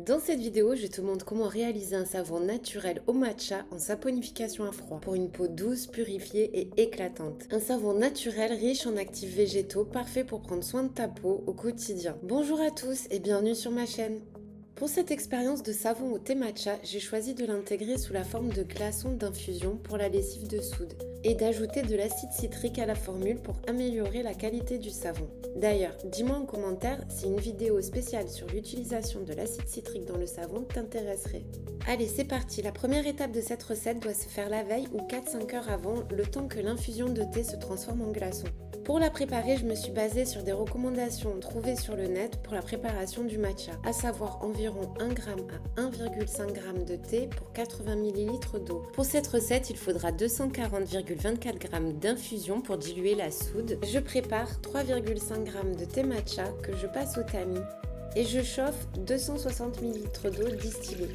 Dans cette vidéo, je te montre comment réaliser un savon naturel au matcha en saponification à froid pour une peau douce, purifiée et éclatante. Un savon naturel riche en actifs végétaux, parfait pour prendre soin de ta peau au quotidien. Bonjour à tous et bienvenue sur ma chaîne. Pour cette expérience de savon au thé matcha, j'ai choisi de l'intégrer sous la forme de glaçons d'infusion pour la lessive de soude et d'ajouter de l'acide citrique à la formule pour améliorer la qualité du savon. D'ailleurs, dis-moi en commentaire si une vidéo spéciale sur l'utilisation de l'acide citrique dans le savon t'intéresserait. Allez, c'est parti. La première étape de cette recette doit se faire la veille ou 4-5 heures avant, le temps que l'infusion de thé se transforme en glaçon. Pour la préparer, je me suis basée sur des recommandations trouvées sur le net pour la préparation du matcha, à savoir environ 1 g à 1,5 g de thé pour 80 ml d'eau. Pour cette recette, il faudra 240,24 g d'infusion pour diluer la soude. Je prépare 3,5 g de thé matcha que je passe au tamis et je chauffe 260 ml d'eau distillée.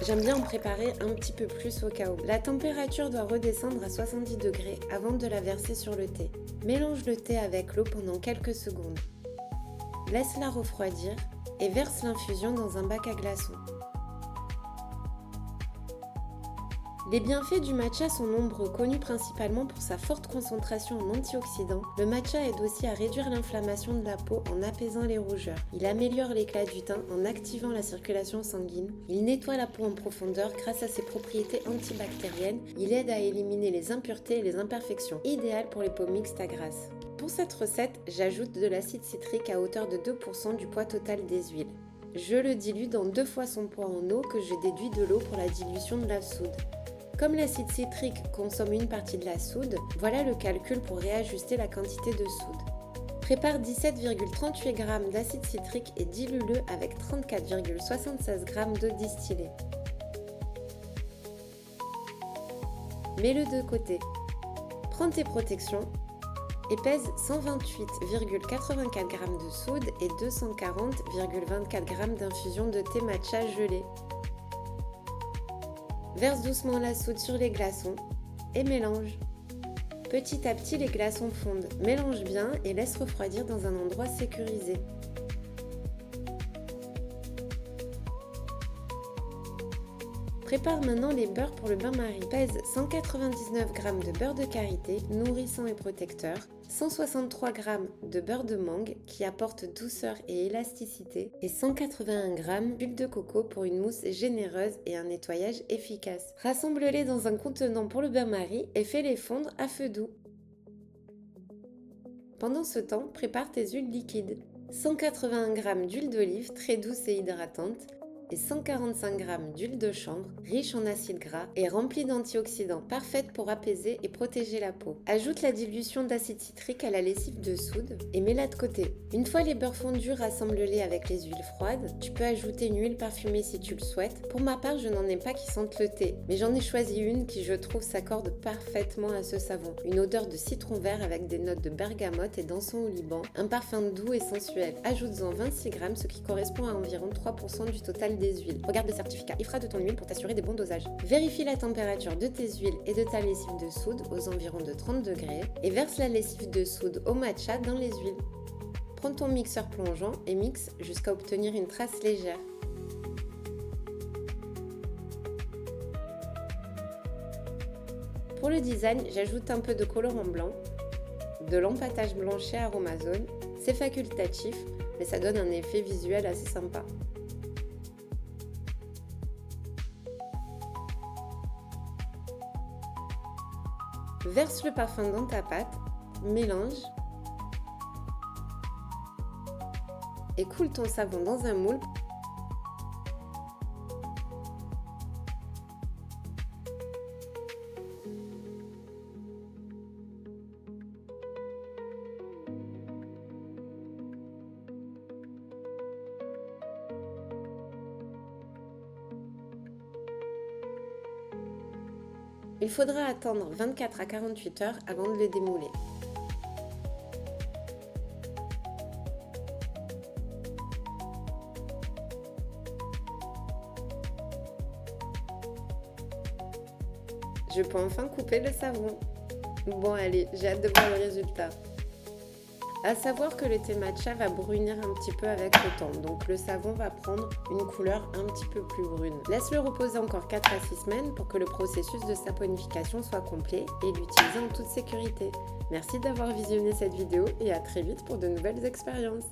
J'aime bien en préparer un petit peu plus au cas où. La température doit redescendre à 70 degrés avant de la verser sur le thé. Mélange le thé avec l'eau pendant quelques secondes. Laisse-la refroidir et verse l'infusion dans un bac à glaçons. Les bienfaits du matcha sont nombreux, connus principalement pour sa forte concentration en antioxydants. Le matcha aide aussi à réduire l'inflammation de la peau en apaisant les rougeurs. Il améliore l'éclat du teint en activant la circulation sanguine. Il nettoie la peau en profondeur grâce à ses propriétés antibactériennes. Il aide à éliminer les impuretés et les imperfections, idéal pour les peaux mixtes à grasses. Pour cette recette, j'ajoute de l'acide citrique à hauteur de 2% du poids total des huiles. Je le dilue dans 2 fois son poids en eau que je déduis de l'eau pour la dilution de la soude. Comme l'acide citrique consomme une partie de la soude, voilà le calcul pour réajuster la quantité de soude. Prépare 17,38 g d'acide citrique et dilue-le avec 34,76 g d'eau distillée. Mets-le de côté. Prends tes protections et pèse 128,84 g de soude et 240,24 g d'infusion de thé matcha gelé. Verse doucement la soude sur les glaçons et mélange. Petit à petit, les glaçons fondent. Mélange bien et laisse refroidir dans un endroit sécurisé. Prépare maintenant les beurres pour le bain-marie. Pèse 199 g de beurre de karité, nourrissant et protecteur, 163 g de beurre de mangue qui apporte douceur et élasticité et 181 g d'huile de coco pour une mousse généreuse et un nettoyage efficace. Rassemble-les dans un contenant pour le bain-marie et fais-les fondre à feu doux. Pendant ce temps, prépare tes huiles liquides. 181 g d'huile d'olive très douce et hydratante, et 145 g d'huile de chanvre, riche en acides gras et remplie d'antioxydants, parfaite pour apaiser et protéger la peau. Ajoute la dilution d'acide citrique à la lessive de soude et mets-la de côté. Une fois les beurres fondus, rassemble-les avec les huiles froides. Tu peux ajouter une huile parfumée si tu le souhaites. Pour ma part, je n'en ai pas qui sentent le thé, mais j'en ai choisi une qui, je trouve, s'accorde parfaitement à ce savon. Une odeur de citron vert avec des notes de bergamote et d'encens au Liban, un parfum doux et sensuel. Ajoute-en 26 g, ce qui correspond à environ 3% du total des huiles. Regarde le certificat IFRA de ton huile pour t'assurer des bons dosages. Vérifie la température de tes huiles et de ta lessive de soude aux environs de 30 degrés et verse la lessive de soude au matcha dans les huiles. Prends ton mixeur plongeant et mixe jusqu'à obtenir une trace légère. Pour le design, j'ajoute un peu de colorant blanc, de l'empâtage blanchet Aromazone. C'est facultatif, mais ça donne un effet visuel assez sympa. Verse le parfum dans ta pâte, mélange et coule ton savon dans un moule. Il faudra attendre 24 à 48 heures avant de le démouler. Je peux enfin couper le savon. Bon allez, j'ai hâte de voir le résultat. À savoir que le thé matcha va brunir un petit peu avec le temps, donc le savon va prendre une couleur un petit peu plus brune. Laisse-le reposer encore 4 à 6 semaines pour que le processus de saponification soit complet et l'utiliser en toute sécurité. Merci d'avoir visionné cette vidéo et à très vite pour de nouvelles expériences.